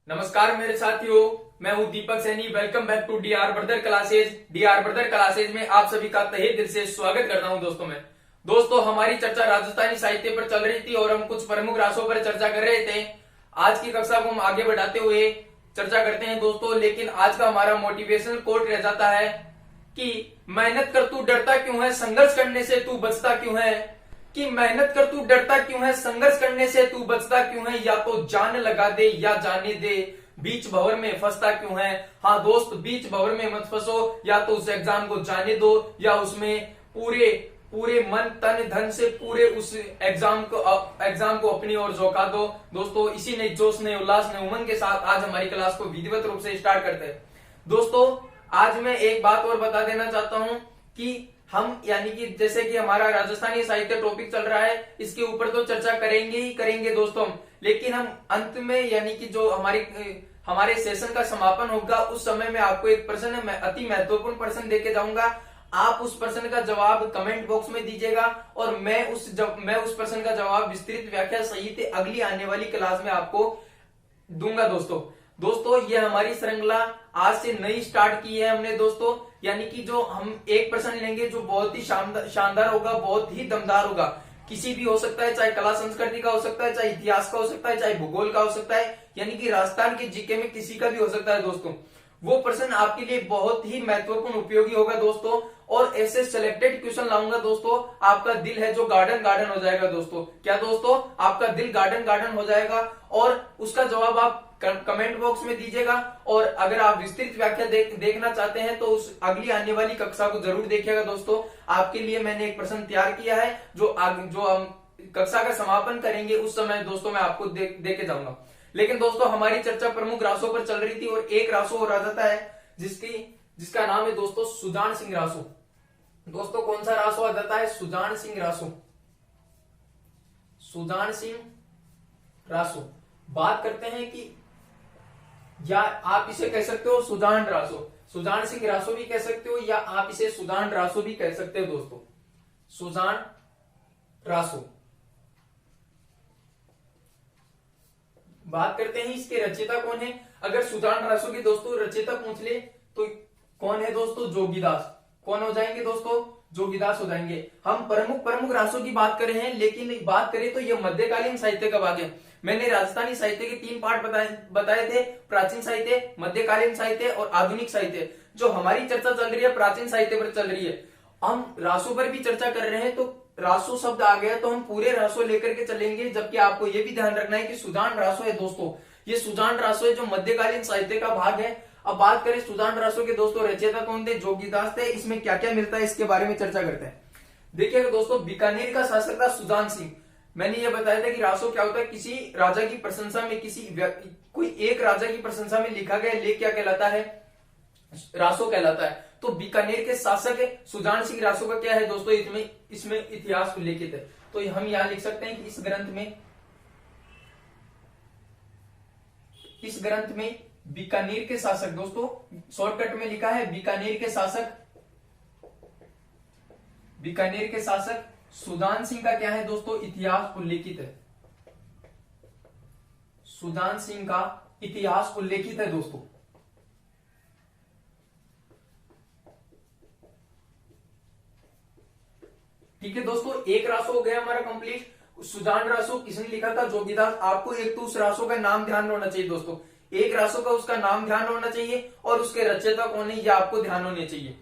नमस्कार मेरे साथियों, मैं हूं Deepak Saini. Welcome back to DR brother classes. DR brother classes में आप सभी का तहे दिल से स्वागत करता हूं। दोस्तों हमारी चर्चा राजस्थानी साहित्य पर चल रही थी और हम कुछ प्रमुख रासों पर चर्चा कर रहे थे। आज की कक्षा को हम आगे बढ़ाते हुए चर्चा करते हैं दोस्तों, लेकिन आज का हमारा मोटिवेशनल कोट रह जाता है कि मेहनत कर तू डरता क्यों है, संघर्ष करने से तू बचता क्यों है। कि मेहनत कर तू डरता क्यों है, संघर्ष करने से तू बचता क्यों है। या तो जान लगा दे या जाने दे, बीच भंवर में फंसता क्यों है। हाँ दोस्त, बीच भंवर में मत फंसो, या तो उस एग्जाम को जाने दो या उसमें पूरे मन तन धन से पूरे उस एग्जाम को अपनी ओर झोंका दो। दोस्तों इसी नए जोश, नए उल्लास, नए उमंग के साथ आज हमारी क्लास को विधिवत रूप से स्टार्ट करते हैं। दोस्तों आज मैं एक बात और बता देना चाहता हूं कि हम यानी कि जैसे कि हमारा राजस्थानी साहित्य टॉपिक चल रहा है, इसके ऊपर तो चर्चा करेंगे ही करेंगे दोस्तों, लेकिन हम अंत में यानी कि जो हमारे सेशन का समापन होगा उस समय में आपको एक प्रश्न, मैं अति महत्वपूर्ण प्रश्न देके जाऊंगा। आप उस प्रश्न का जवाब कमेंट बॉक्स में दीजिएगा और मैं उस प्रश्न का जवाब विस्तृत व्याख्या सहित अगली आने वाली क्लास में आपको दूंगा। दोस्तों ये हमारी श्रृंखला आज से नई स्टार्ट की है हमने दोस्तों, यानी कि जो हम एक प्रश्न लेंगे जो बहुत ही शानदार होगा, बहुत ही दमदार होगा। किसी भी हो सकता है, चाहे कला संस्कृति का हो सकता है, चाहे इतिहास का हो सकता है, चाहे भूगोल का हो सकता है, यानी कि राजस्थान के जीके में किसी का भी हो सकता है दोस्तों। वो प्रश्न आपके लिए बहुत ही महत्वपूर्ण उपयोगी होगा दोस्तों, और ऐसे सिलेक्टेड क्वेश्चन लाऊंगा दोस्तों। आपका दिल है जो गार्डन हो जाएगा दोस्तों। क्या दोस्तों, आपका दिल गार्डन हो जाएगा और उसका जवाब आप कमेंट बॉक्स में दीजिएगा। और अगर आप विस्तृत व्याख्या देखना चाहते हैं तो उस अगली आने वाली कक्षा को जरूर देखिएगा दोस्तों। आपके लिए मैंने एक प्रश्न तैयार किया है जो हम कक्षा का समापन करेंगे उस समय दोस्तों मैं आपको दे के जाऊंगा। लेकिन दोस्तों हमारी चर्चा प्रमुख रासों पर चल रही थी और एक रासो और आ जाता है जिसका नाम है दोस्तों सुजान सिंह रासो। दोस्तों कौन सा रासो आ जाता है? सुजान सिंह रासो। सुजान सिंह रासो बात करते हैं कि, या आप इसे कह सकते हो सुजान रासो, सुजान सिंह रासो भी कह सकते हो, या आप इसे सुजान रासो भी कह सकते हो दोस्तों। सुजान रासो बात करते हैं इसके रचयिता कौन है। अगर सुजान रासो की दोस्तों रचयिता पूछ ले तो कौन है दोस्तों? जोगीदास। कौन हो जाएंगे दोस्तों? जोगीदास हो जाएंगे। हम प्रमुख रासों की बात कर रहे हैं, लेकिन बात करें तो यह मध्यकालीन साहित्य का भाग है। मैंने राजस्थानी साहित्य के 3 पार्ट बताए थे, प्राचीन साहित्य, मध्यकालीन साहित्य और आधुनिक साहित्य। जो हमारी चर्चा चल रही है प्राचीन साहित्य पर चल रही है। हम रासों पर भी चर्चा कर रहे हैं, तो रासो शब्द आ गया तो हम पूरे रासो लेकर के चलेंगे। जबकि आपको यह भी ध्यान रखना है कि सुजान रासो है दोस्तों, ये सुजान रासो है जो मध्यकालीन साहित्य का भाग है। अब बात करें सुजान रासो के दोस्तों रचयिता कौन थे? जोगीदास थे। इसमें क्या क्या मिलता है इसके बारे में चर्चा करते हैं। देखिएगा दोस्तों, बीकानेर का शासक था सुजान सिंह। मैंने ये बताया था कि रासो क्या होता है? किसी राजा की प्रशंसा में, कोई एक राजा की प्रशंसा में लिखा गया लेख क्या कहलाता है? रासो कहलाता है। तो बीकानेर के शासक सुजान सिंह रासो का क्या है दोस्तों? इसमें इतिहास उल्लेखित है। तो हम यहां लिख सकते हैं कि इस ग्रंथ में बीकानेर के शासक, दोस्तों शॉर्टकट में लिखा है बीकानेर के शासक सुजान सिंह का क्या है दोस्तों? इतिहास उल्लेखित है। सुजान सिंह का इतिहास उल्लेखित है दोस्तों। ठीक है दोस्तों, एक रासो हो गया हमारा कंप्लीट। सुजान रासो किसने लिखा था? जोगीदास। आपको एक तो उस रासो का नाम ध्यान होना चाहिए दोस्तों, एक रासो का उसका नाम ध्यान होना चाहिए और उसके रचयिता कौन है यह आपको ध्यान होने चाहिए।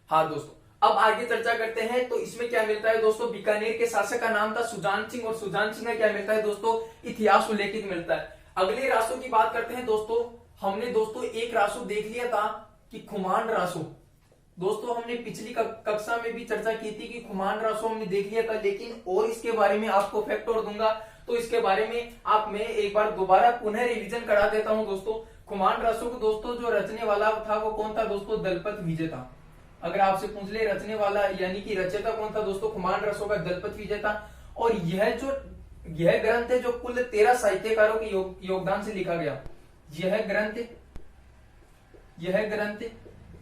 हाँ दोस्तों, अब आगे चर्चा करते हैं। तो इसमें क्या मिलता है दोस्तों? बीकानेर के शासक का नाम था सुजान सिंह, और सुजान सिंह का क्या मिलता है दोस्तों? इतिहास उल्लेखित मिलता है। अगले रासो की बात करते हैं दोस्तों। हमने दोस्तों एक रासो देख लिया था कि खुमान रासो। दोस्तों हमने पिछली कक्षा में भी चर्चा की थी कि खुमान रासो हमने देख लिया था, लेकिन और इसके बारे में आपको फैक्ट और दूंगा, तो इसके बारे में मैं एक बार दोबारा पुनः रिवीजन करा देता हूं दोस्तों। खुमान रासो को दोस्तों जो रचने वाला था वो कौन था दोस्तों? दलपत विजय था। अगर आपसे पूछ ले रचने वाला यानी कि रचयिता कौन था दोस्तों? खुमान रासो का दलपत विजय था। और यह ग्रंथ है जो कुल 13 साहित्यकारों के योगदान से लिखा गया। यह ग्रंथ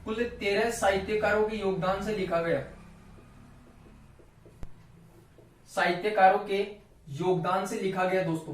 कुल 13 साहित्यकारों के योगदान से लिखा गया। साहित्यकारों के योगदान से लिखा गया दोस्तों।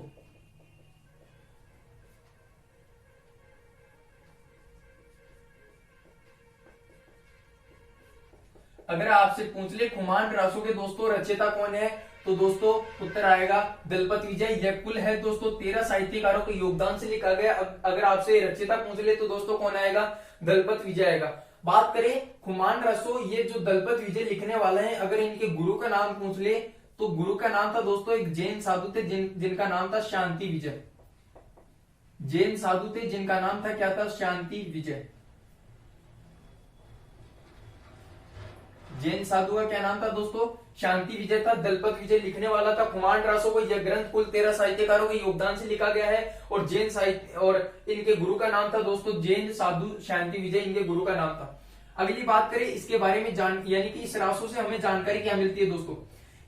अगर आपसे पूछ ले खुमान रासो के दोस्तों रचयिता कौन है, तो दोस्तों उत्तर आएगा दलपत विजय। यह कुल है दोस्तों 13 साहित्यकारों के योगदान से लिखा गया। अगर आपसे रचयिता पूछ ले तो दोस्तों कौन आएगा, दलपत विजय आएगा। बात करें खुमान रासो, ये जो दलपत विजय लिखने वाले हैं, अगर इनके गुरु का नाम पूछ ले तो गुरु का नाम था दोस्तों एक जैन साधु थे जिनका नाम था शांति विजय। जैन साधु थे जिनका नाम था क्या था, शांति विजय। जैन साधु का क्या नाम था दोस्तों, शांति विजय था। दलपत विजय लिखने वाला था खुमान रासो को। यह ग्रंथ कुल 13 साहित्यकारों के योगदान से लिखा गया है और जैन साहित्य और इनके गुरु का नाम था दोस्तों जैन साधु शांति विजय, इनके गुरु का नाम था। अगली बात करें इसके बारे में यानी कि इस रासो से हमें जानकारी क्या मिलती है दोस्तों,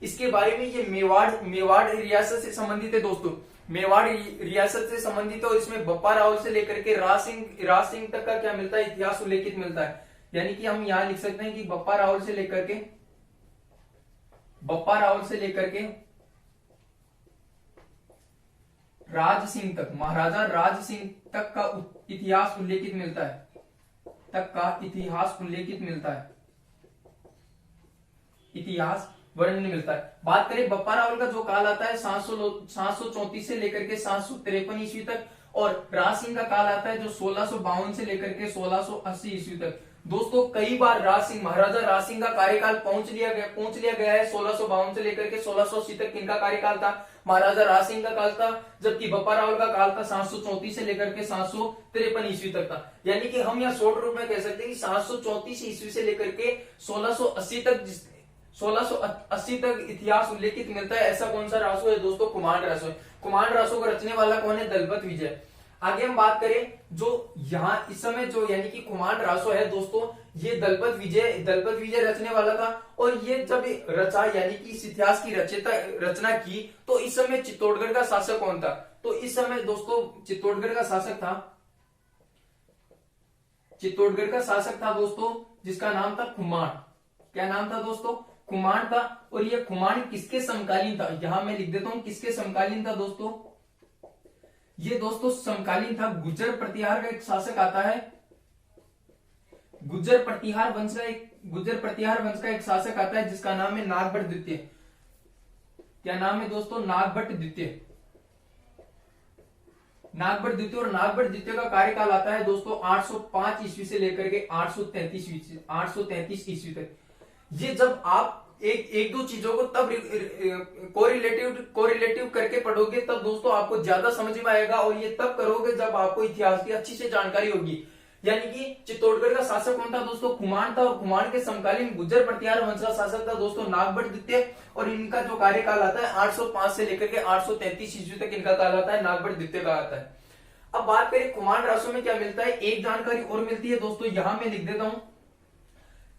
इसके बारे में ये मेवाड़ रियासत से संबंधित है दोस्तों। मेवाड़ रियासत से संबंधित है और इसमें बप्पा रावल से लेकर के राज सिंह तक का क्या मिलता है, इतिहास उल्लेखित मिलता है। यानी कि हम यहां लिख सकते हैं कि बप्पा रावल से लेकर के राज सिंह तक, महाराजा राज सिंह तक का इतिहास उल्लेखित मिलता है, इतिहास वर्णन मिलता है। बात करें बप्पा रावल का जो काल आता है 734 से लेकर के 753 ईस्वी तक, और राज सिंह का काल आता है जो 1652 से लेकर के 1680 ईस्वी तक। दोस्तों कई बार महाराजा राज सिंह का कार्यकाल पहुंच लिया गया है। 1652 से लेकर के 1680 तक इनका कार्यकाल था, महाराजा राज सिंह का काल था, जबकि बप्पा रावल का काल था 734 से लेकर के 753 ईस्वी तक था। यानी कि हम यहाँ शॉर्ट रूप में कह सकते हैं कि 734 ईस्वी से लेकर के 1680 तक इतिहास उल्लेखित मिलता है। ऐसा कौन सा रासो है दोस्तों, कुमान रासो है। कुमान रासो का रचने वाला कौन है, दलपत विजय। आगे हम बात करें जो यहाँ इस समय जो यानी कि कुमान रासो है दोस्तों, ये दलपत विजय रचने वाला था। और ये जब रचा यानी कि इस इतिहास की रचना की तो इस समय चित्तौड़गढ़ का शासक कौन था, तो इस समय दोस्तों चित्तौड़गढ़ का शासक था दोस्तों जिसका नाम था खुमान। क्या नाम था दोस्तों, खुमान था। और ये खुमान किसके समकालीन था, यहां मैं लिख देता हूं किसके समकालीन था दोस्तों, ये दोस्तों समकालीन था गुर्जर प्रतिहार का एक शासक आता है, गुर्जर प्रतिहार वंश का एक शासक आता है जिसका नाम है नागभट्ट द्वितीय। क्या नाम है दोस्तों, नागभट्ट द्वितीय। और नागभट्ट द्वितीय का कार्यकाल आता है दोस्तों 805 ईस्वी से लेकर के 833 ईस्वी तक। ये जब आप एक दो चीजों को तब कोरिलेटिव करके पढ़ोगे तब दोस्तों आपको ज्यादा समझ में आएगा, और ये तब करोगे जब आपको इतिहास की अच्छी से जानकारी होगी। यानी कि चित्तौड़गढ़ का शासक कौन था दोस्तों, खुमान था। और खुमान के समकालीन गुर्जर प्रतिहार वंश का शासक था दोस्तों नागभट्ट द्वितीय। और इनका जो कार्यकाल आता है 805 से लेकर के 833 ईस्वी तक इनका काल आता है, नागभट्ट द्वितीय का आता है। अब बात करें कुमान रासो में क्या मिलता है, एक जानकारी और मिलती है दोस्तों, यहां मैं लिख देता हूं।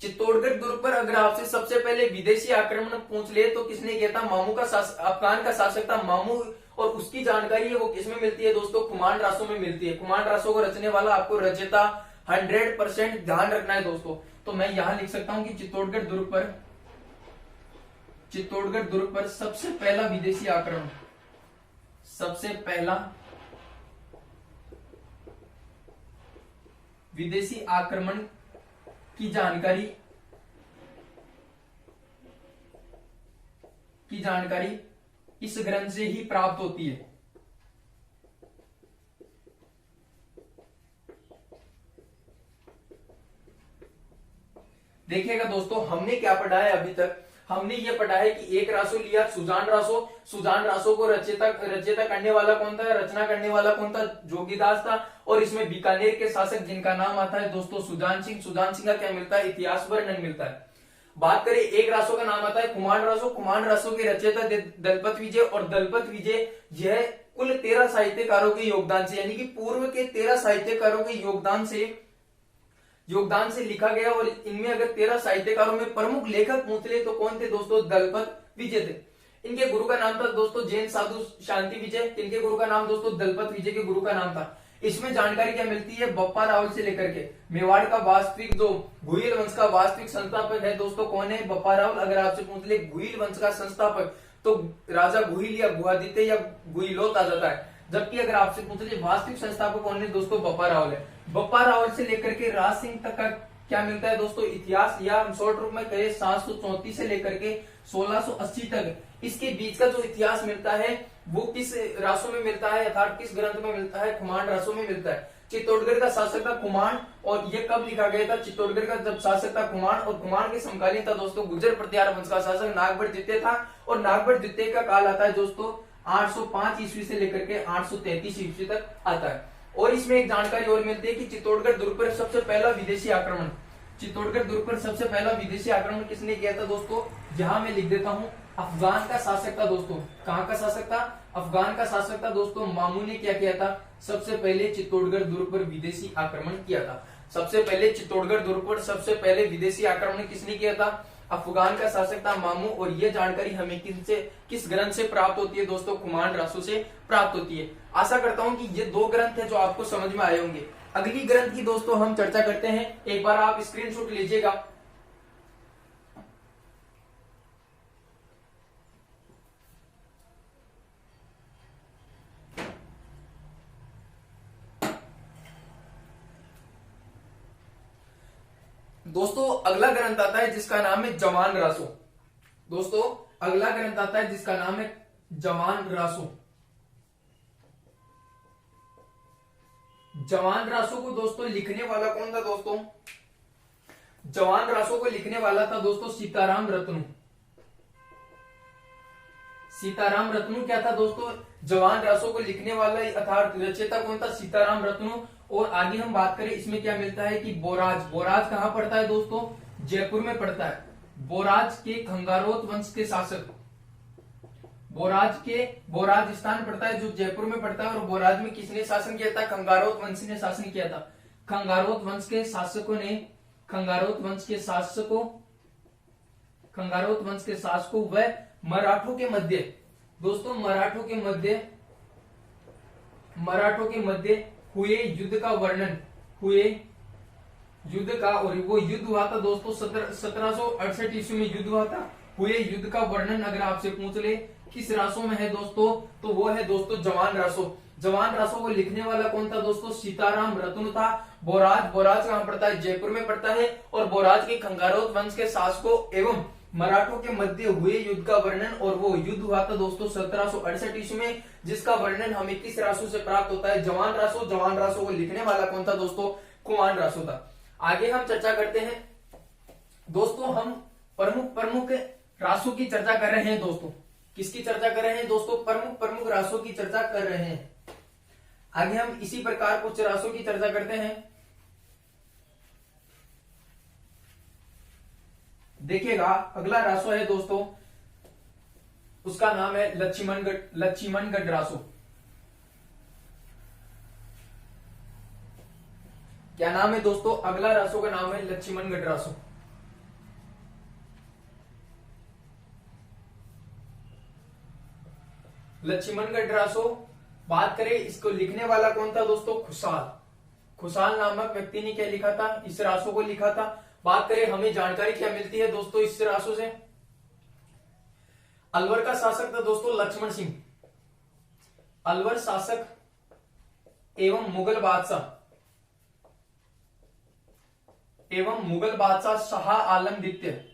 चित्तौड़गढ़ दुर्ग पर अगर आपसे सबसे पहले विदेशी आक्रमण पूछ ले तो किसने किया था, मामू का अफगान का शासक था मामू। और उसकी जानकारी है वो किसमें मिलती है दोस्तों, कुमान रासो में मिलती है। कुमान रासो को रचने वाला आपको रचयिता 100% ध्यान रखना है दोस्तों। तो मैं यहां लिख सकता हूं कि चित्तौड़गढ़ दुर्ग पर सबसे पहला विदेशी आक्रमण, सबसे पहला विदेशी आक्रमण की जानकारी इस ग्रंथ से ही प्राप्त होती है। देखिएगा दोस्तों हमने क्या पढ़ा है अभी तक, हमने ये पढ़ा है कि एक रासो लिया सुजान रासो को रचयिता करने वाला कौन था, रचना करने वाला कौन था, जोगीदास था। और इसमें बीकानेर के शासक जिनका नाम आता है दोस्तों सुजान सिंह का क्या मिलता है, इतिहास वर्णन मिलता है। बात करें एक रासो का नाम आता है कुमान रासो के रचयिता दलपत विजय। और दलपत विजय यह कुल 13 साहित्यकारों के योगदान से यानी कि पूर्व के 13 साहित्यकारों के योगदान से लिखा गया। और इनमें अगर 13 साहित्यकारों में प्रमुख लेखक पूछ ले तो कौन थे दोस्तों, दलपत विजय थे। इनके गुरु का नाम था दोस्तों जैन साधु शांति विजय। इनके गुरु का नाम दोस्तों दलपत विजय के गुरु का नाम था। इसमें जानकारी क्या मिलती है, बप्पा रावल से लेकर के मेवाड़ का वास्तविक जो गुहिल वंश का वास्तविक संस्थापक है दोस्तों कौन है, बप्पा रावल। अगर आपसे पूछ ले गुहिल वंश का संस्थापक तो राजा गुहिल या गुहादित्य या गुहिलोत आ जाता है। जबकि अगर आपसे पूछ ले वास्तविक संस्थापक कौन है दोस्तों, बप्पा रावल है। बप्पा रावल से लेकर के राज सिंह तक का क्या मिलता है दोस्तों, इतिहास, या हम शॉर्ट रूप में कहें 734 से लेकर के 1680 तक, इसके बीच का जो इतिहास मिलता है वो किस रासों में मिलता है, अर्थात किस ग्रंथ में मिलता है, खुमान रासों में मिलता है। चित्तौड़गढ़ का शासक था खुमान, और ये कब लिखा गया था, चित्तौड़गढ़ का जब शासक था खुमान, और खुमान के समकालीन था दोस्तों गुर्जर प्रतिहार वंश का शासक नागभट्ट द्वितीय था। और नागभट्ट द्वितीय का काल आता है दोस्तों 805 ईस्वी से लेकर के 833 ईस्वी तक आता है। और इसमें एक जानकारी और मिलती है कि चित्तौड़गढ़ दुर्ग पर सबसे पहला विदेशी आक्रमण, चित्तौड़गढ़ दुर्ग पर सबसे पहला विदेशी आक्रमण किसने किया था दोस्तों, जहां मैं लिख देता हूं, अफगान का शासक था दोस्तों। कहां का शासक था, अफगान का शासक था दोस्तों। मामू ने क्या किया था, सबसे पहले चित्तौड़गढ़ दुर्ग पर विदेशी आक्रमण किया था। सबसे पहले चित्तौड़गढ़ दुर्ग पर सबसे पहले विदेशी आक्रमण किसने किया था, अफगान का शासक था मामू। और ये जानकारी हमें किस ग्रंथ से प्राप्त होती है दोस्तों, खुमान रासों से प्राप्त होती है। आशा करता हूं कि ये दो ग्रंथ है जो आपको समझ में आए होंगे। अगली ग्रंथ की दोस्तों हम चर्चा करते हैं, एक बार आप स्क्रीनशॉट लीजिएगा। दोस्तों अगला ग्रंथ आता है जिसका नाम है जवान रासो। दोस्तों अगला ग्रंथ आता है जिसका नाम है जवान रासो। जवान रासो को दोस्तों लिखने वाला कौन था दोस्तों, जवान रासो को लिखने वाला था दोस्तों सीताराम रत्नू। सीताराम रत्नू क्या था दोस्तों, जवान रासो को लिखने वाला अर्थात रचयिता कौन था, सीताराम रत्नू। और आगे हम बात करें इसमें क्या मिलता है कि बोराज, बोराज कहां पड़ता है दोस्तों, जयपुर में पड़ता है। बोराज के खंगारोत वंश के शासक, बोराज स्थान पड़ता है जो जयपुर में पड़ता है। और बोराज में किसने शासन किया था, खंगारोत वंश ने शासन किया था। खंगारोत वंश के शासकों ने, खंगारोत वंश के शासकों व मराठों के मध्य दोस्तों, मराठों के मध्य हुए युद्ध का वर्णन, हुए युद्ध का, और वो युद्ध हुआ था दोस्तों 1768 ईस्वी में युद्ध हुआ था। हुए युद्ध का वर्णन अगर आपसे पूछ ले किस रासों में है दोस्तों, तो वो है दोस्तों जवान रासो। जवान रासो को लिखने वाला कौन था दोस्तों, सीताराम रत्नू था। बोराज कहां पड़ता है, जयपुर में पड़ता है। और बोराज के खंगारोत वंश के शासकों एवं मराठों के मध्य हुए युद्ध का वर्णन, और वो युद्ध हुआ था दोस्तों 1768 ईस्वी में, जिसका वर्णन हमें किस रासो से प्राप्त होता है, जवान रासो। जवान रासो को लिखने वाला कौन था दोस्तों, खुमान रासो था। आगे हम चर्चा करते हैं दोस्तों, हम प्रमुख रासों की चर्चा कर रहे हैं दोस्तों। किसकी चर्चा कर रहे हैं दोस्तों, प्रमुख रासों की चर्चा कर रहे हैं। आगे हम इसी प्रकार कुछ रासों की चर्चा करते हैं। देखिएगा अगला रासो है दोस्तों, उसका नाम है लक्ष्मणगढ़ रासो। क्या नाम है दोस्तों, अगला रासो का नाम है लक्ष्मणगढ़ रासो। लक्ष्मणगढ़ रासो बात करें, इसको लिखने वाला कौन था दोस्तों, खुशाल नामक व्यक्ति ने क्या लिखा था, इस रासो को लिखा था। बात करें हमें जानकारी क्या मिलती है दोस्तों इस रासो से, अलवर का शासक था दोस्तों लक्ष्मण सिंह। अलवर शासक एवं मुगल बादशाह शाह आलम द्वितीय,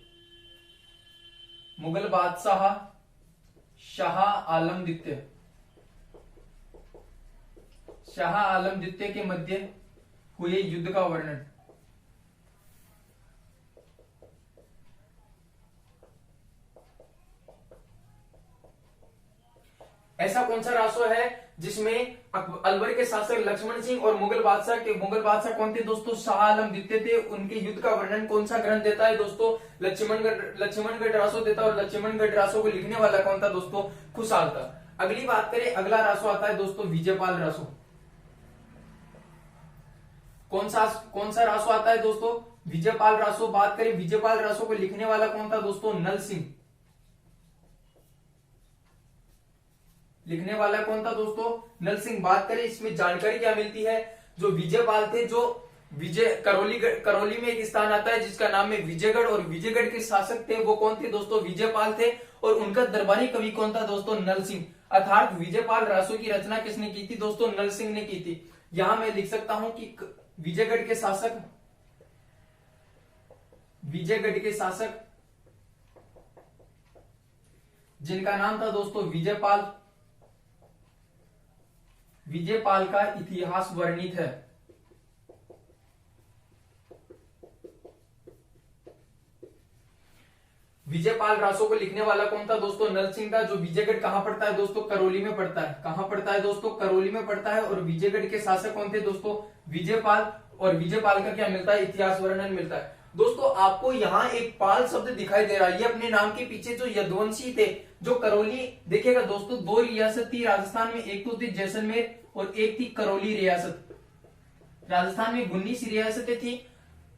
मुगल बादशाह शाह आलम द्वितीय के मध्य हुए युद्ध का वर्णन। ऐसा कौन सा रासो है जिसमें अलवर के शासक लक्ष्मण सिंह और मुगल बादशाह कौन थे दोस्तों, शाह आलम द्वितीय थे, उनके युद्ध का वर्णन कौन सा ग्रंथ देता है दोस्तों, लक्ष्मणगढ़ रासो देता है। और लक्ष्मणगढ़ रासो को लिखने वाला कौन था दोस्तों, खुशाल था। अगली बात करें, अगला रासो आता है दोस्तों विजयपाल रासो। कौन सा रासो आता है दोस्तों, विजयपाल रासो। बात करें विजयपाल रासो को लिखने वाला कौन था दोस्तों, नल सिंह। लिखने वाला कौन था दोस्तों? नल सिंह। बात करें इसमें जानकारी क्या मिलती है, जो विजयपाल थे, जो करौली में एक स्थान आता है जिसका नाम है विजयगढ़, और विजयगढ़ के शासक थे वो कौन थे दोस्तों? विजयपाल थे। और उनका दरबारी कवि कौन था दोस्तों? नल सिंह। अर्थात विजयपाल रासो की रचना किसने की थी दोस्तों? नल सिंह ने की थी। यहां मैं लिख सकता हूं कि विजयगढ़ के शासक जिनका नाम था दोस्तों विजयपाल, विजयपाल का इतिहास वर्णित है। विजयपाल रासो को लिखने वाला कौन था दोस्तों? नल सिंह था। जो विजयगढ़ कहां पड़ता है दोस्तों? करौली में पड़ता है। कहां पड़ता है दोस्तों? करौली में पड़ता है। और विजयगढ़ के शासक कौन थे दोस्तों? विजयपाल। और विजयपाल का क्या मिलता है? इतिहास वर्णन मिलता है। दोस्तों आपको यहाँ एक पाल शब्द दिखाई दे रहा है, ये अपने नाम के पीछे जो यदुवंशी थे, जो करौली, देखिएगा दोस्तों, दो रियासत थी राजस्थान में, एक तो थी जैसलमेर और एक थी करौली रियासत। राजस्थान में 19 रियासतें थी।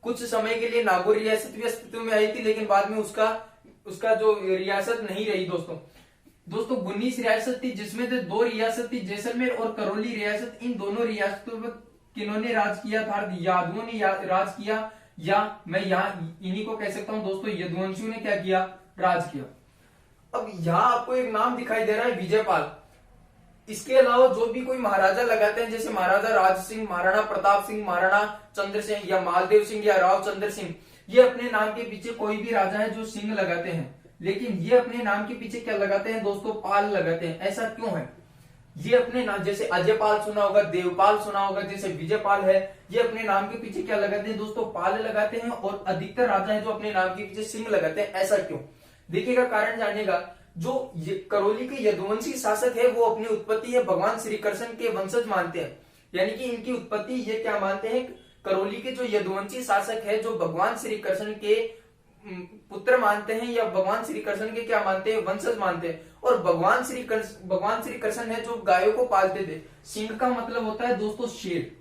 कुछ समय के लिए नागौर रियासत भी अस्तित्व में आई थी, लेकिन बाद में उसका जो रियासत नहीं रही दोस्तों 19 रियासत थी, जिसमें से दो रियासत थी जैसलमेर और करौली रियासत। इन दोनों रियासतों पर किन्होंने राज किया था? यादवों ने राज किया, या मैं यहाँ इन्हीं को कह सकता हूं दोस्तों यदुवंशियों ने क्या किया? राज किया। अब यहाँ आपको एक नाम दिखाई दे रहा है विजयपाल। इसके अलावा जो भी कोई महाराजा लगाते हैं, जैसे महाराजा राज सिंह, महाराणा प्रताप सिंह, महाराणा चंद्र सिंह, या मालदेव सिंह, या राव चंद्र सिंह, ये अपने नाम के पीछे कोई भी राजा है जो सिंह लगाते हैं, लेकिन ये अपने नाम के पीछे क्या लगाते हैं दोस्तों? पाल लगाते हैं। ऐसा क्यों है? ये अपने नाम, जैसे अजयपाल सुना होगा, देवपाल सुना होगा, जैसे विजयपाल है, ये अपने नाम के पीछे क्या लगाते हैं दोस्तों? पाल लगाते हैं। और अधिकतर राजा है जो अपने नाम के पीछे सिंह लगाते हैं। ऐसा क्यों? देखिएगा, कारण जानिएगा। जो करौली के यदुवंशी शासक है वो अपनी उत्पत्ति है भगवान श्री कृष्ण के वंशज मानते हैं, यानी कि इनकी उत्पत्ति ये क्या मानते हैं? करौली के जो यदुवंशी शासक है, जो भगवान श्री कृष्ण के पुत्र मानते हैं, या भगवान श्री कृष्ण के क्या मानते हैं? वंशज मानते हैं। और भगवान श्री कृष्ण है जो गायों को पालते थे। सिंह का मतलब होता है दोस्तों शेर,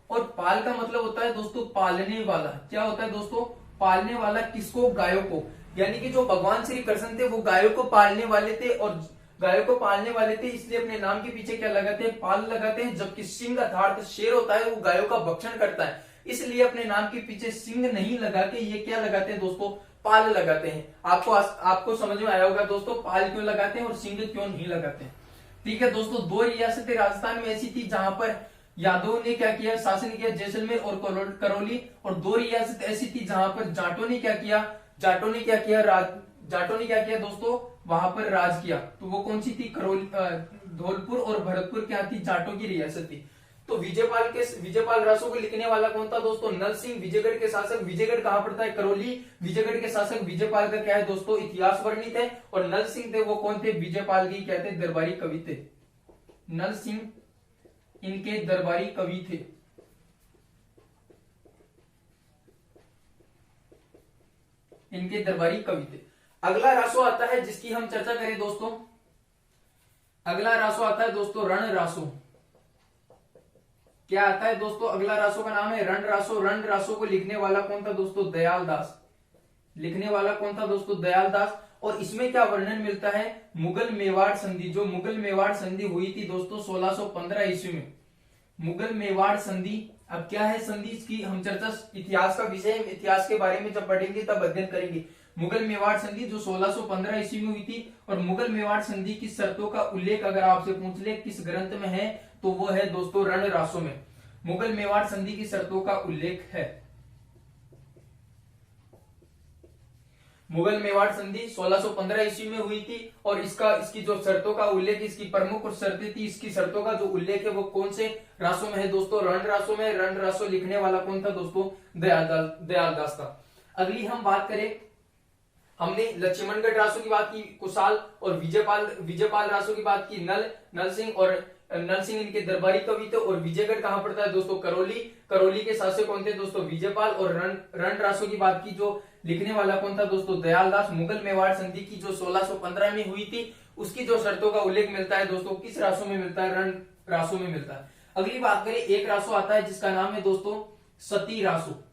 और पाल का मतलब होता है दोस्तों पालने वाला। क्या होता है दोस्तों? पालने वाला। किसको? गायों को। यानी कि जो भगवान श्री कृष्ण थे वो गायों को पालने वाले थे, और गायों को पालने वाले थे इसलिए अपने नाम के पीछे क्या लगाते हैं? पाल लगाते हैं। जबकि सिंह अर्थात शेर होता है वो गायों का भक्षण करता है, इसलिए अपने नाम के पीछे सिंह नहीं लगा के ये क्या लगाते हैं दोस्तों? पाल लगाते हैं। आपको समझ में आया होगा दोस्तों पाल क्यों लगाते हैं और सिंह क्यों नहीं लगाते हैं। ठीक है दोस्तों, दो रियासतें राजस्थान में ऐसी थी जहां पर यादवों ने क्या किया? शासन किया, जैसलमेर और करौली। और दो रियासत ऐसी थी जहां पर जाटों ने क्या किया दोस्तों? वहां पर राज किया। तो वो कौन सी थी? करौली, धौलपुर और भरतपुर क्या थी? जाटों की रियासत थी। तो विजयपाल रासो को लिखने वाला कौन था दोस्तों? नल सिंह। विजयगढ़ के शासक, विजयगढ़ कहां पड़ता है? करौली। विजयगढ़ के शासक विजयपाल का क्या है दोस्तों? इतिहास वर्णित है। और नल सिंह थे वो कौन थे? विजयपाल के क्या थे? दरबारी कवि थे। नल सिंह इनके दरबारी कवि थे। इनके दरबारी कवि थे। अगला रासो आता है जिसकी हम चर्चा करें दोस्तों। अगला रासो आता है दोस्तों रण रासो। क्या आता है दोस्तों? अगला रासो का नाम है रण रासो। रण रासो को लिखने वाला कौन था दोस्तों? दयाल दास। लिखने वाला कौन था दोस्तों? दयाल दास। और इसमें क्या वर्णन मिलता है? मुगल मेवाड़ संधि। जो मुगल मेवाड़ संधि हुई थी दोस्तों 1615 ईस्वी में। मुगल मेवाड़ संधि। अब क्या है संधि? इसकी हम चर्चा इतिहास का विषय, इतिहास के बारे में जब पढ़ेंगे तब अध्ययन करेंगे। मुगल मेवाड़ संधि जो 1615 ईस्वी में हुई थी। और मुगल मेवाड़ संधि की शर्तों का उल्लेख अगर आपसे पूछ ले किस ग्रंथ में है, तो वो है दोस्तों रण रासो में। मुगल मेवाड़ संधि की शर्तों का उल्लेख है। मुगल मेवाड़ संधि 1615 ईस्वी में हुई थी। और इसकी जो शर्तों का उल्लेख, इसकी प्रमुख शर्तें थी, इसकी शर्तों का जो उल्लेख है वो कौन से रासो में है दोस्तों? रण रासो में। रण रासो लिखने वाला कौन था दोस्तों? दयाल दास था। अगली हम बात करें, हमने लक्ष्मणगढ़ रासो की बात की, कुशाल, और विजयपाल रासो की बात की, नल सिंह इनके दरबारी कवि थे। और विजयगढ़ कहां पड़ता है दोस्तों? करौली के शासक कौन थे दोस्तों? विजयपाल। और रण रासो की बात की, जो लिखने वाला कौन था दोस्तों? दयाल दास। मुगल मेवाड़ संधि की जो 1615 में हुई थी, उसकी जो शर्तों का उल्लेख मिलता है दोस्तों किस रासो में मिलता है? रण रासो में मिलता है। अगली बात करें, एक रासो आता है जिसका नाम है दोस्तों सती रासो।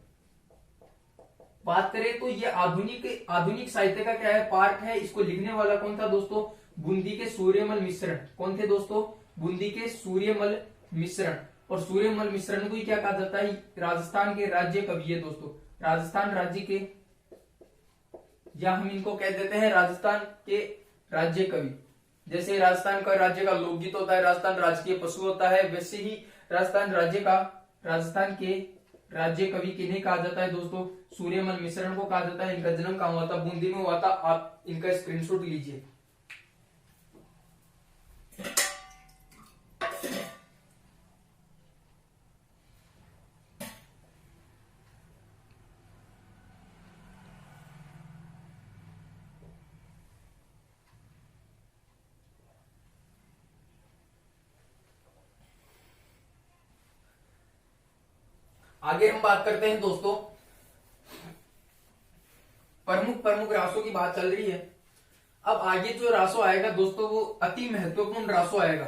बात करें तो ये आधुनिक साहित्य का क्या है? पार्ट है। इसको लिखने वाला कौन था दोस्तों? बूंदी के सूर्यमल मिश्रण। कौन थे दोस्तों? बूंदी के सूर्यमल मिश्रण। और सूर्यमल मिश्रण को ही क्या कहा जाता है? राजस्थान के राज्य कवि है दोस्तों, राजस्थान राज्य के, या हम इनको कह देते हैं राजस्थान के राज्य कवि। जैसे राजस्थान का राज्य का लोकगीत होता है, राजस्थान राज्य के पशु होता है, वैसे ही राजस्थान के राज्य कवि किन्हें कहा जाता है दोस्तों? सूर्यमल मिश्रण को कहा जाता है। इनका जन्म कहाँ हुआ था? बूंदी में हुआ था। आप इनका स्क्रीनशॉट लीजिए। आगे हम बात करते हैं दोस्तों, प्रमुख रासों की बात चल रही है। अब आगे जो रासो आएगा दोस्तों वो अति महत्वपूर्ण रासो आएगा।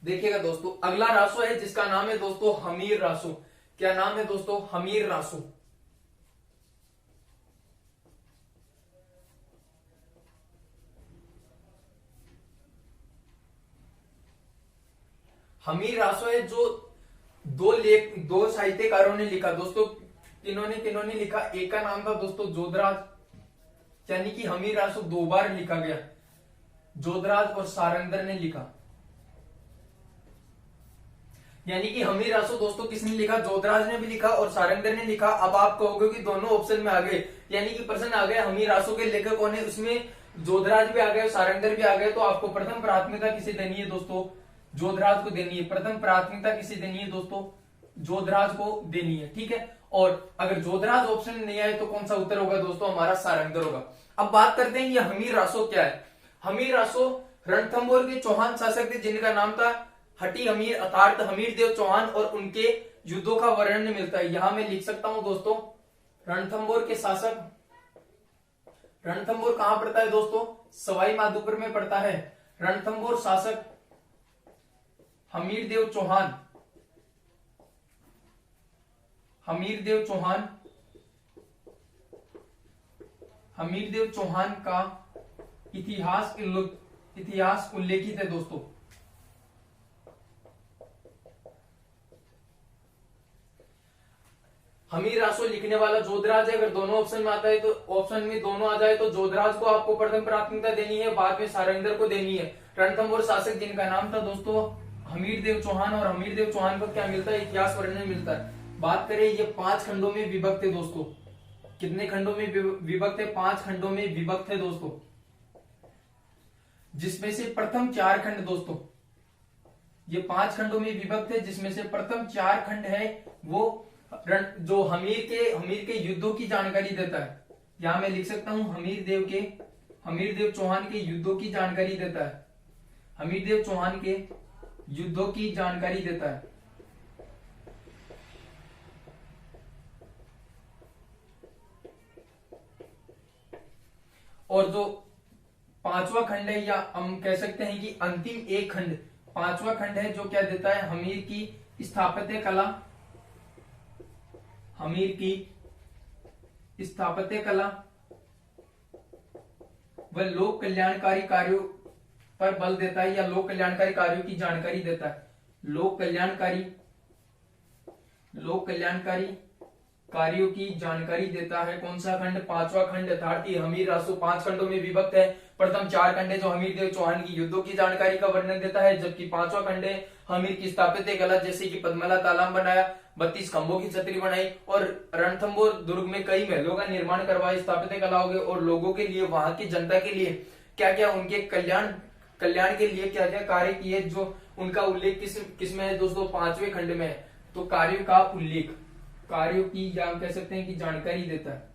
देखिएगा दोस्तों, अगला रासो है जिसका नाम है दोस्तों हमीर रासो। क्या नाम है दोस्तों? हमीर रासो। हमीर रासो है जो दो साहित्यकारों ने लिखा दोस्तों। किन्होंने लिखा? एक का नाम था दोस्तों जोधराज, यानी कि हमीर रासो 2 बार लिखा गया। जोधराज और सारंगधर ने लिखा, यानी कि हमीर रासो दोस्तों किसने लिखा? जोधराज ने भी लिखा और सारंगधर ने लिखा। अब आप कहोगे कि दोनों ऑप्शन में आ गए, यानी कि प्रश्न आ गया हमीर रासो के लेखक कौन है, उसमें जोधराज भी आ गए, सारंगधर भी आ गए। तो आपको प्रथम प्राथमिकता किसे देनी है दोस्तों? जोधराज को देनी है। प्रथम प्राथमिकता किसे देनी है दोस्तों? जोधराज को देनी है। ठीक है, और अगर जोधराज ऑप्शन में नहीं आए तो कौन सा उत्तर होगा दोस्तों? हमारा सारंगधर होगा। अब बात करते हैं ये हमीर रासो क्या है। हमीर रासो रणथंभौर के चौहान शासक थे जिनका नाम था हटी हमीर अर्थात हमीर देव चौहान, और उनके युद्धों का वर्णन मिलता है। यहां मैं लिख सकता हूं दोस्तों, रणथंभौर के शासक, रणथंभौर कहां पड़ता है दोस्तों? सवाई माधोपुर में पड़ता है। रणथंभौर शासक हमीर देव चौहान, हमीर देव चौहान, हमीर देव चौहान का इतिहास उल्लेखित है दोस्तों। हमीर रासो लिखने वाला जोधराज है। अगर दोनों ऑप्शन में आता है तो ऑप्शन में दोनों आ जाए तो जोधराज को आपको प्रथम प्राथमिकता देनी है, बाद में सारंगधर को देनी है। रणथंभौर शासक जिनका नाम था दोस्तों हमीर देव चौहान, और हमीर देव चौहान को क्या मिलता है? इतिहास वर्णन मिलता है। बात करें ये 5 खंडों में विभक्त है दोस्तों। कितने खंडों में विभक्त है? 5 खंडों में विभक्त है दोस्तों, जिसमें से प्रथम 4 खंड दोस्तों, ये 5 खंडों में विभक्त है, जिसमें से प्रथम 4 खंड है वो जो हमीर के युद्धों की जानकारी देता है। यहां मैं लिख सकता हूं हमीर देव चौहान के युद्धों की जानकारी देता है। हमीर देव चौहान के युद्धों की जानकारी देता है। और जो 5वां खंड है, या हम कह सकते हैं कि अंतिम एक खंड, 5वां खंड है, जो क्या देता है? हमीर की स्थापत्य कला, हमीर की स्थापत्य कला व लोक कल्याणकारी कार्यों पर बल देता है, या लोक कल्याणकारी कार्यों की जानकारी देता है। लोक कल्याणकारी कार्यों की जानकारी देता है। कौन सा खंड? 5वां खंड, अर्थात हमीर रासो 5 खंडों में विभक्त है। प्रथम 4 खंड है जो हमीर देव चौहान की युद्धों की जानकारी का वर्णन देता है, जबकि 5वां खंड है हमीर की स्थापत्य कला, जैसे कि पद्मला तालाब बनाया, 32 खंभों की छतरी बनाई, और रणथंभौर दुर्ग में कई महलों का निर्माण करवाया स्थापत्य कला हो गई, और लोगों के लिए, वहां की जनता के लिए क्या क्या उनके कल्याण के लिए क्या क्या कार्य किए, जो उनका उल्लेख किस में है दोस्तों? 5वें खंड में है। तो कार्यों का उल्लेख, कार्यों की, या हम कह सकते हैं कि जानकारी देता है।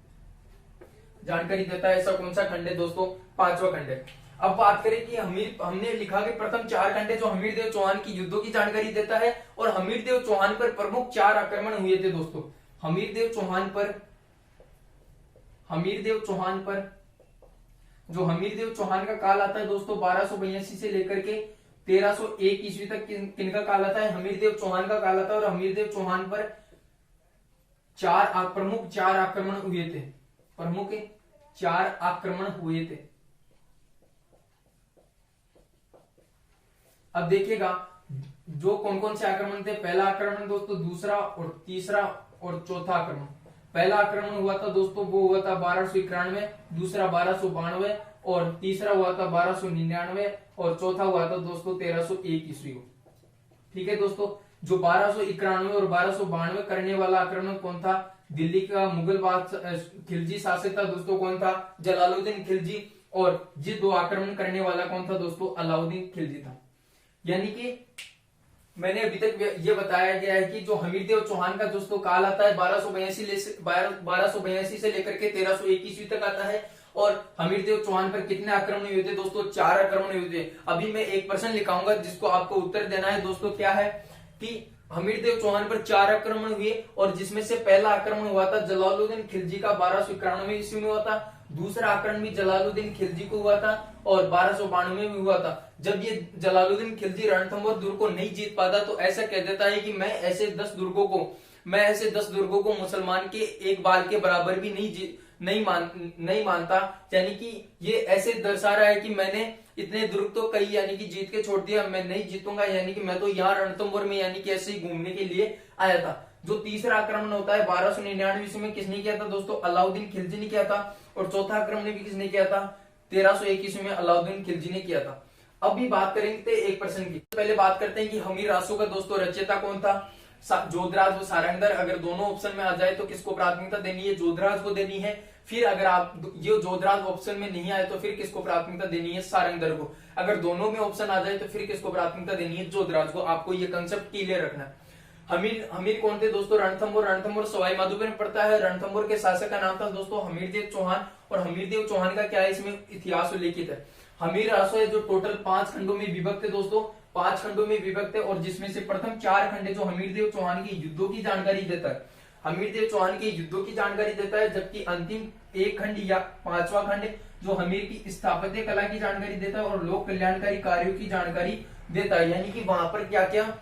ऐसा कौन सा खंड है दोस्तों? 5वां खंड है। अब बात करें कि हमने लिखा कि प्रथम 4 खंड है जो हमीर देव चौहान की युद्धों की जानकारी देता है, और हमीर देव चौहान पर प्रमुख 4 आक्रमण हुए थे दोस्तों। हमीर देव चौहान पर जो हमीर देव चौहान का काल आता है दोस्तों 1282 से लेकर के 1301 ईस्वी तक किनका काल आता है, हमीरदेव चौहान का काल आता है। और हमीरदेव चौहान पर प्रमुख चार आक्रमण हुए थे, प्रमुख 4 आक्रमण हुए थे। अब देखिएगा जो कौन कौन से आक्रमण थे। पहला आक्रमण दोस्तों, दूसरा और तीसरा और चौथा आक्रमण। पहला आक्रमण हुआ था दोस्तों, वो हुआ था 1291, दूसरा 1292 और तीसरा हुआ था 1299 और चौथा हुआ था दोस्तों 1301 ईस्वी को। ठीक है दोस्तों, जो 1291 और 1292 करने वाला आक्रमण कौन था, दिल्ली का मुगल खिलजी शासक था दोस्तों, कौन था, जलालुद्दीन खिलजी। और ये 2 आक्रमण करने वाला कौन था दोस्तों, अलाउद्दीन खिलजी था। यानी कि मैंने अभी तक ये बताया गया है कि जो हमीरदेव चौहान का दोस्तों काल आता है 1282 से लेकर के 1301 ईस्वी तक आता है। और हमीरदेव चौहान पर कितने आक्रमण हुए थे दोस्तों, 4 आक्रमण हुए थे। अभी मैं एक प्रश्न लिखाऊंगा जिसको आपको उत्तर देना है दोस्तों। क्या है कि हमीरदेव चौहान पर 4 आक्रमण हुए और जिसमें से पहला आक्रमण हुआ था जलालुद्दीन खिलजी का 1291 ईस्वी में हुआ था, दूसरा आक्रमण भी जलालुद्दीन खिलजी को हुआ था और 1292 में हुआ था। जब ये जलालुद्दीन खिलजी रणथंभौर दुर्ग को नहीं जीत पाता तो ऐसा कह देता है कि मैं ऐसे 10 दुर्गों को मुसलमान के एक बाल के बराबर भी नहीं मानता। यानी कि ये ऐसे दर्शा रहा है कि मैंने इतने दुर्ग तो कई यानी कि जीत के छोड़ दिया, मैं नहीं जीतूंगा, यानी कि मैं तो यहाँ रणथंभौर में यानी कि ऐसे ही घूमने के लिए आया था। जो तीसरा आक्रमण होता है 1299 ईस्वी में किसने किया था दोस्तों, अलाउद्दीन खिलजी ने किया था। और चौथा आक्रमण भी किसने किया था, 1301 ईस्वी में अलाउद्दीन खिलजी ने किया था। अब भी बात करेंगे एक प्रश्न की। पहले बात करते हैं कि हमीर रासो का दोस्तों रचयिता कौन था, जोधराज व सारंगधर। अगर दोनों ऑप्शन में आ जाए तो किसको प्राथमिकता देनी है, जोधराज को देनी है। फिर अगर आप ये जोधराज ऑप्शन में नहीं आए तो फिर किसको प्राथमिकता देनी है, सारंगधर को। अगर दोनों में ऑप्शन आ जाए तो फिर किसको प्राथमिकता देनी है, जोधराज को। आपको ये कंसेप्ट क्लियर रखना है। हमीर कौन थे दोस्तों, रणथंभौर सवाई माधोपुर में पड़ता है। रणथंभौर के शासक का नाम था दोस्तों हमीरदेव चौहान। और हमीरदेव चौहान का क्या है, इसमें इतिहास उल्लेखित है। हमीर रासो है जो टोटल 5 खंडों में विभक्त है दोस्तों, 5 खंडों में विभक्त है। और जिसमें से प्रथम 4 खंड जो हमीरदेव चौहान के युद्धों की जानकारी देता है, हमीरदेव चौहान के युद्धों की जानकारी देता है। जबकि अंतिम 1 खंड या 5वां खंड जो हमीर की स्थापत्य कला की जानकारी देता है और लोक कल्याणकारी कार्यों की जानकारी देता है। यानी कि वहां पर क्या क्या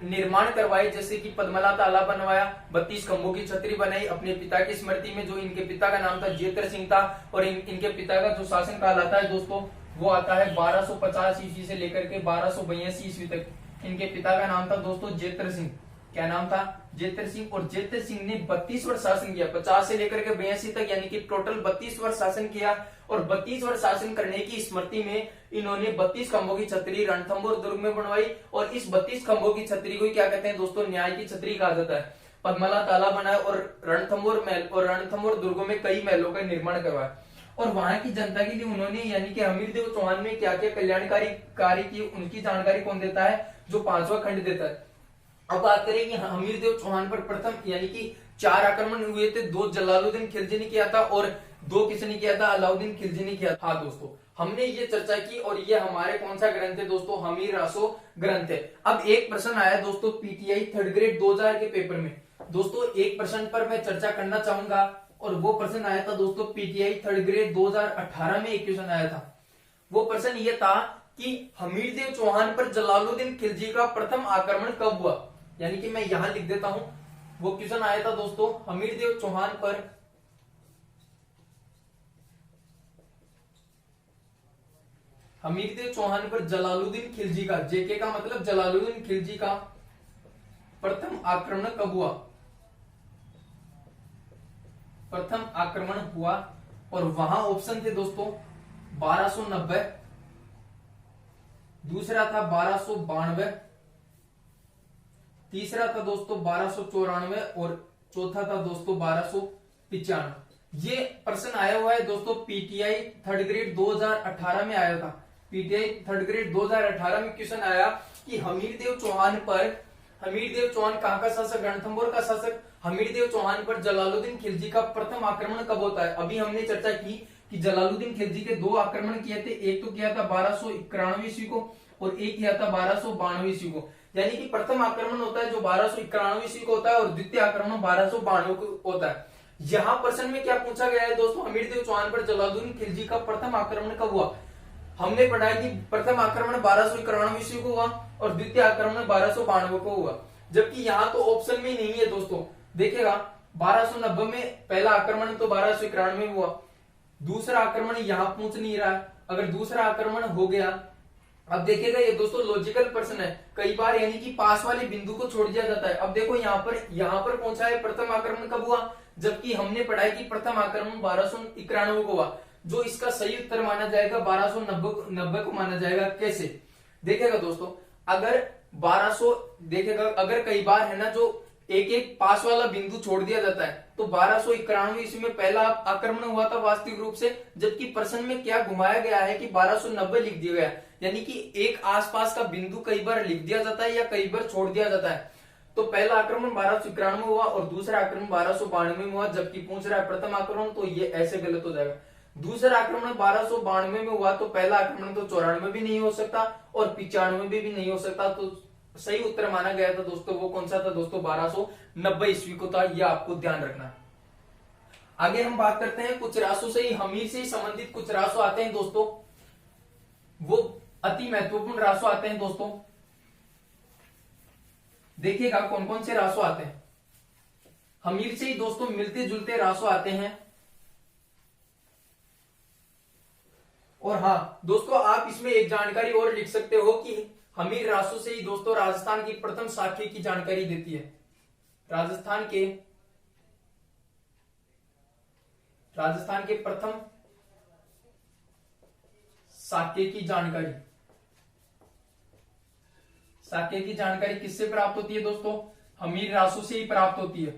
निर्माण करवाए, जैसे कि पद्मला तालाब बनवाया, 32 खंभों की छतरी बनाई अपने पिता की स्मृति में, जो इनके पिता का नाम था जेतर सिंह था। और इनके पिता का जो शासन काल आता है दोस्तों वो आता है 1250 ईस्वी से लेकर के 1282 ईस्वी तक। इनके पिता का नाम था दोस्तों जेतर सिंह। क्या नाम था, जेतर सिंह। और जेतर सिंह ने 32 वर्ष शासन किया, 50 से लेकर के 82 तक, यानी कि टोटल 32 वर्ष शासन किया। और 32 वर्ष शासन करने की स्मृति में इन्होंने 32 खंभों की छतरी रणथंभौर दुर्ग में बनवाई। और इस 32 खंभों की छतरी को क्या कहते हैं दोस्तों, न्याय की छतरी कहा जाता है। पद्मला तालाब बनाया और रणथंभौर दुर्गों में कई महलों का निर्माण करवाया। और वहां की जनता के लिए उन्होंने यानी कि हमीरदेव चौहान में क्या क्या कल्याणकारी कार्य किए उनकी जानकारी कौन देता है, जो 5वां खंड देता है। अब बात करें कि हमीरदेव चौहान पर प्रथम यानी कि 4 आक्रमण हुए थे। 2 जलालुद्दीन खिलजी ने किया था और 2 किसने किया था, अलाउद्दीन खिलजी ने किया था। दोस्तों हमने ये चर्चा की और ये हमारे कौन सा ग्रंथ है दोस्तों, हमीर रासो ग्रंथ है। अब एक प्रश्न आया दोस्तों पीटीआई 3rd ग्रेड 2000 के पेपर में। दोस्तों एक प्रश्न पर मैं चर्चा करना चाहूंगा और वो प्रश्न आया था दोस्तों पीटीआई 3rd ग्रेड 2018 में। एक क्वेश्चन आया था, वो प्रश्न ये था कि हमीरदेव चौहान पर जलालुद्दीन खिलजी का प्रथम आक्रमण कब हुआ। यानी कि मैं यहां लिख देता हूं, वो क्वेश्चन आया था दोस्तों हमीरदेव चौहान पर जलालुद्दीन खिलजी का, जेके का मतलब जलालुद्दीन खिलजी का प्रथम आक्रमण कब हुआ, प्रथम आक्रमण हुआ। और वहां ऑप्शन थे दोस्तों 1290, दूसरा था 1292, तीसरा था दोस्तों 1294 और चौथा था दोस्तों 1295। ये प्रश्न आया हुआ है दोस्तों पीटीआई 3rd ग्रेड 2018 में आया था। पीटीआई 3rd ग्रेड 2018 में क्वेश्चन आया कि हमीरदेव चौहान कहां का शासक, रणथंभौर का शासक। हमीरदेव चौहान पर जलालुद्दीन खिलजी का प्रथम आक्रमण कब होता है। अभी हमने चर्चा की कि जलालुद्दीन खिलजी के 2 आक्रमण किए थे, एक तो किया था 1291 ईस्वी को और एक किया था 1292 ईस्वी को। यानी कि प्रथम आक्रमण होता है जो 1291 ईस्वी को होता है और द्वितीय आक्रमण 1292 को होता है। यहाँ प्रश्न में क्या पूछा गया है दोस्तों, हमीरदेव चौहान पर जलालुद्दीन खिलजी का प्रथम आक्रमण कब हुआ। हमने पढ़ा है कि प्रथम आक्रमण 1291 ईस्वी को हुआ और द्वितीय आक्रमण 1292 को हुआ, जबकि यहाँ तो ऑप्शन में ही नहीं है दोस्तों। देखिएगा 1290 में पहला आक्रमण तो 1291 में हुआ, दूसरा आक्रमण यहाँ पूछ नहीं रहा है। अगर दूसरा आक्रमण हो गया, अब देखिएगा ये दोस्तों लॉजिकल प्रश्न है, कई बार यानी कि पास वाले बिंदु को छोड़ दिया जाता है। अब देखो यहाँ पर पहुंचा है प्रथम आक्रमण कब हुआ, जबकि हमने पढ़ा है कि प्रथम आक्रमण 1291 को हुआ, जो इसका सही उत्तर माना जाएगा 1290 को माना जाएगा। कैसे देखेगा दोस्तों, अगर 1200 देखेगा, अगर कई बार है ना जो एक एक पास वाला बिंदु छोड़ दिया जाता है, तो 1291 ईस्वी में पहला आक्रमण हुआ था वास्तविक रूप से, जबकि प्रश्न में क्या घुमाया गया है कि 1290 लिख दिया गया, यानी कि एक आसपास का बिंदु कई बार लिख दिया जाता है या कई बार छोड़ दिया जाता है। तो पहला आक्रमण 1291 हुआ और दूसरा आक्रमण 1292 में हुआ, जबकि पूछ रहा है प्रथम आक्रमण, तो ये ऐसे गलत हो जाएगा। दूसरा आक्रमण 1292 में हुआ, तो पहला आक्रमण तो 94 भी नहीं हो सकता और 95 भी नहीं हो सकता, तो सही उत्तर माना गया था दोस्तों वो कौन सा था दोस्तों, 1290 ईस्वी को था। यह आपको ध्यान रखना है। आगे हम बात करते हैं कुछ रासों से ही, हमीर से ही संबंधित कुछ रासो आते हैं दोस्तों, वो अति महत्वपूर्ण रासो आते हैं दोस्तों। देखिएगा कौन कौन से रासो आते हैं, हमीर से ही दोस्तों मिलते जुलते रासो आते हैं। और हाँ दोस्तों, आप इसमें एक जानकारी और लिख सकते हो कि हमीर रासो से ही दोस्तों राजस्थान की प्रथम साखे की जानकारी देती है। राजस्थान के प्रथम साके की जानकारी किससे प्राप्त होती है दोस्तों, हमीर रासो से ही प्राप्त होती है।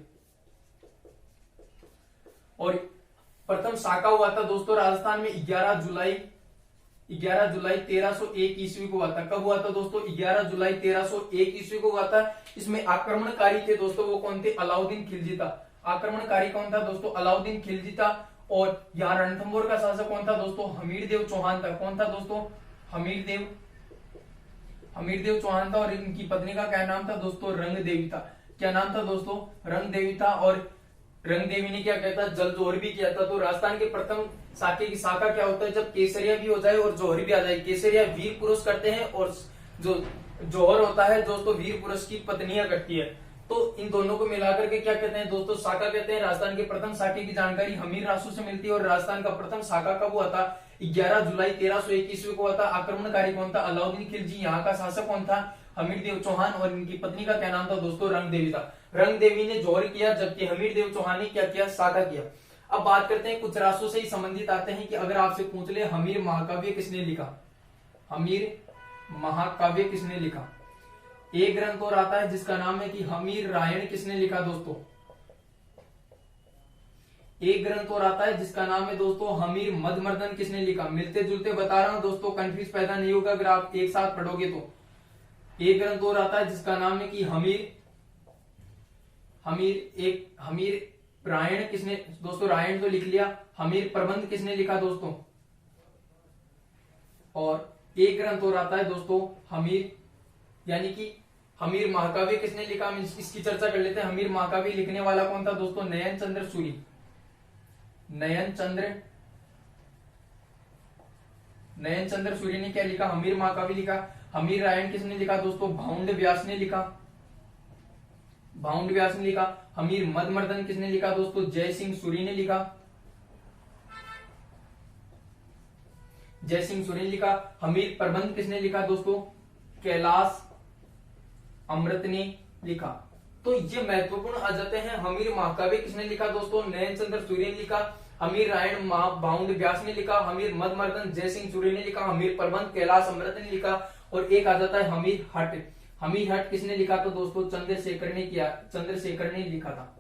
और प्रथम साका हुआ था दोस्तों राजस्थान में 11 जुलाई 1301 ईस्वी को हुआ था। कब हुआ था दोस्तों, 11 जुलाई 1301 ईस्वी को हुआ था। इसमें आक्रमणकारी थे दोस्तों वो कौन थे, अलाउद्दीन खिलजी था। आक्रमणकारी कौन था दोस्तों, अलाउद्दीन खिलजी था। और यहाँ रणथंभौर का शासक कौन था दोस्तों, हमीरदेव चौहान था। कौन था दोस्तों, हमीरदेव चौहान था। और इनकी पत्नी का क्या नाम था दोस्तों, रंगदेवी था। क्या नाम था दोस्तों, रंगदेवी था। और रंगदेवी ने क्या कहता, जल जोहर भी किया था। तो राजस्थान के प्रथम साके की शाखा क्या होता है, जब केसरिया भी हो जाए और जौहर भी आ जाए। केसरिया वीर पुरुष करते हैं और जो जौहर होता है दोस्तों वीर पुरुष की पत्नियां करती है। तो इन दोनों को मिलाकर के क्या कहते हैं दोस्तों, शाखा कहते हैं। राजस्थान के प्रथम शाखे की जानकारी हमीर रासो से मिलती है। और राजस्थान का प्रथम शाखा कब हुआ था, 11 जुलाई 1301 ईस्वी को हुआ था। आक्रमणकारी कौन था, अलाउद्दीन खिलजी। यहाँ का शासक कौन था, हमीरदेव चौहान। और इनकी पत्नी का क्या नाम था दोस्तों, रंगदेवी था। रंगदेवी ने जौहर किया, जबकि हमीरदेव चौहान ने क्या किया, शाखा किया। अब बात करते हैं कुछ रासों से ही संबंधित आते हैं कि अगर आपसे पूछ ले हमीर महाकाव्य किसने लिखा, हमीर महाकाव्य किसने लिखा। एक ग्रंथ और आता है जिसका नाम है कि हमीर रायण किसने लिखा दोस्तों। एक ग्रंथ और आता है जिसका नाम है दोस्तों हमीर मदमर्दन किसने लिखा। मिलते जुलते बता रहा हूं दोस्तों, कंफ्यूज पैदा नहीं होगा अगर आप एक साथ पढ़ोगे तो। एक ग्रंथ और आता है जिसका नाम है कि हमीर रायण किसने दोस्तों, रायण तो लिख लिया। हमीर प्रबंध किसने लिखा दोस्तों। और एक ग्रंथ और आता है दोस्तों हमीर, यानी कि हमीर महाकाव्य किसने लिखा। हम इसकी चर्चा कर लेते हैं। हमीर महाकाव्य लिखने वाला कौन था दोस्तों, नयन चंद्र सूरी। नयन चंद्र सूरी ने क्या लिखा, हमीर महाकाव्य लिखा। हमीर रायण किसने लिखा दोस्तों, भाउंड व्यास ने लिखा। हमीर मदमर्दन किसने लिखा दोस्तों, जय सिंह सूरी ने लिखा। हमीर प्रबंध किसने लिखा दोस्तों, कैलाश अमृत ने लिखा। तो ये महत्वपूर्ण आ जाते हैं। हमीर महाकाव्य किसने लिखा दोस्तों, नयन चंद्र सूरी ने लिखा। हमीर रायण भाउंड व्यास ने लिखा। हमीर मदमर्दन जय सिंह सूरी ने लिखा। हमीर प्रबंध कैलाश अमृत ने लिखा। और एक आ जाता है हमीर हट। हमीर हट किसने लिखा था दोस्तों, चंद्रशेखर ने लिखा था।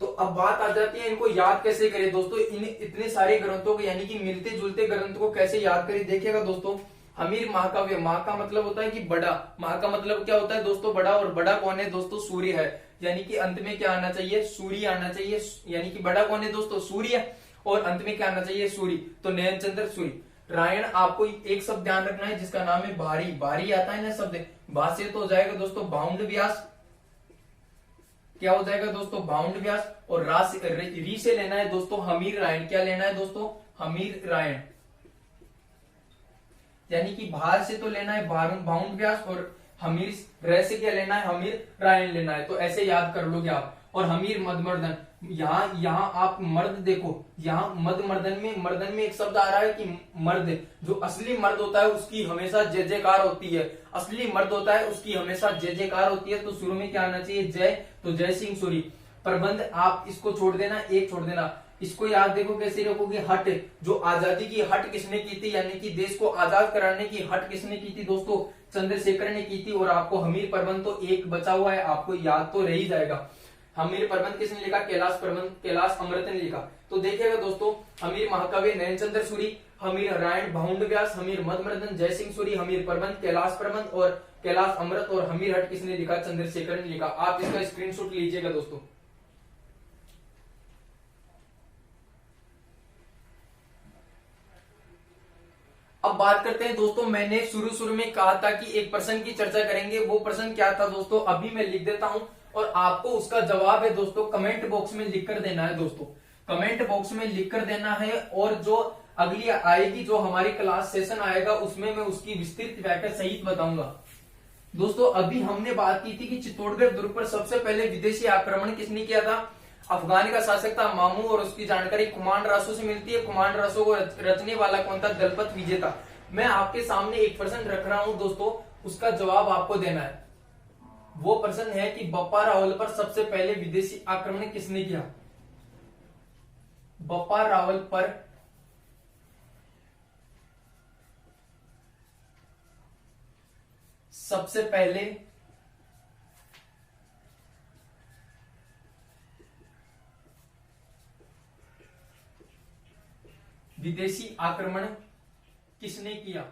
तो अब बात आ जाती है इनको याद कैसे करें दोस्तों, इन इतने सारे ग्रंथों को यानी कि मिलते जुलते ग्रंथ को कैसे याद करें। देखिएगा दोस्तों, हमीर महाकाव्य, महा का मतलब होता है कि बड़ा, महा का मतलब क्या होता है दोस्तों, बड़ा। और बड़ा कौन है दोस्तों, सूर्य है। यानी कि अंत में क्या आना चाहिए, सूर्य आना चाहिए। यानी कि बड़ा कौन है दोस्तों, सूर्य। और अंत में क्या आना चाहिए, सूर्य। तो नयन चंद्र सूर्य। रायण, आपको एक शब्द ध्यान रखना है जिसका नाम है भारी। भारी आता है ना शब्द, भाष्य तो हो जाएगा दोस्तों भाउंड व्यास। क्या हो जाएगा दोस्तों, भाउंड व्यास। और री से लेना है दोस्तों हमीर रायण। क्या लेना है दोस्तों, हमीर रायण। यानी कि भार से तो लेना है बाउंड व्यास, और हमीर रह से क्या लेना है, हमीर रायन लेना है। तो ऐसे याद कर लोगे आप। और हमीर मदमर्दन, यहाँ आप मर्द देखो, यहाँ मर्दन में एक शब्द आ रहा है कि मर्द, जो असली मर्द होता है उसकी हमेशा जय जयकार होती है, असली मर्द होता है उसकी हमेशा जय जयकार होती है। तो शुरू में क्या आना चाहिए, जय, तो जय सिंह सूरी। प्रबंध आप इसको छोड़ देना, एक छोड़ देना। इसको याद देखो कैसे रखोगे, हट, जो आजादी की हट किसने की थी, यानी कि देश को आजाद कराने की हट किसने की थी दोस्तों, चंद्रशेखर ने की थी। और आपको हमीर प्रबंध तो एक बचा हुआ है, आपको याद तो रह ही जाएगा। हमीर प्रबंध किसने लिखा, कैलाश अमृत ने लिखा। तो देखिएगा दोस्तों, हमीर महाकवि नयनचंद्र सूरी, हमीर नारायण बाहुंड व्यास, हमीर मदमर्दन जय सिंह सूरी, हमीर प्रबंध कैलाश प्रबंध और कैलाश अमृत, और हमीर हट किसने लिखा, चंद्रशेखर ने लिखा। आप इसका स्क्रीनशॉट लीजिएगा दोस्तों। अब बात करते हैं दोस्तों, मैंने शुरू में कहा था कि एक प्रश्न की चर्चा करेंगे। वो प्रश्न क्या था दोस्तों, अभी मैं लिख देता हूं और आपको उसका जवाब है दोस्तों कमेंट बॉक्स में लिख कर देना है दोस्तों, कमेंट बॉक्स में लिख कर देना है। और जो अगली आएगी, जो हमारी क्लास सेशन आएगा, उसमें मैं उसकी विस्तृत व्याख्या सहित बताऊंगा। दोस्तों अभी हमने बात की थी कि चित्तौड़गढ़ दुर्ग पर सबसे पहले विदेशी आक्रमण किसने किया था, अफगानी का शासक था मामू, और उसकी जानकारी कुमांड रासो से मिलती है। कुमांड रासो को रचने वाला कौन था, दलपत विजेता। मैं आपके सामने एक प्रश्न रख रहा हूं दोस्तों, उसका जवाब आपको देना है। वो प्रश्न है कि बप्पा रावल पर सबसे पहले विदेशी आक्रमण किसने किया, बप्पा रावल पर सबसे पहले विदेशी आक्रमण किसने किया।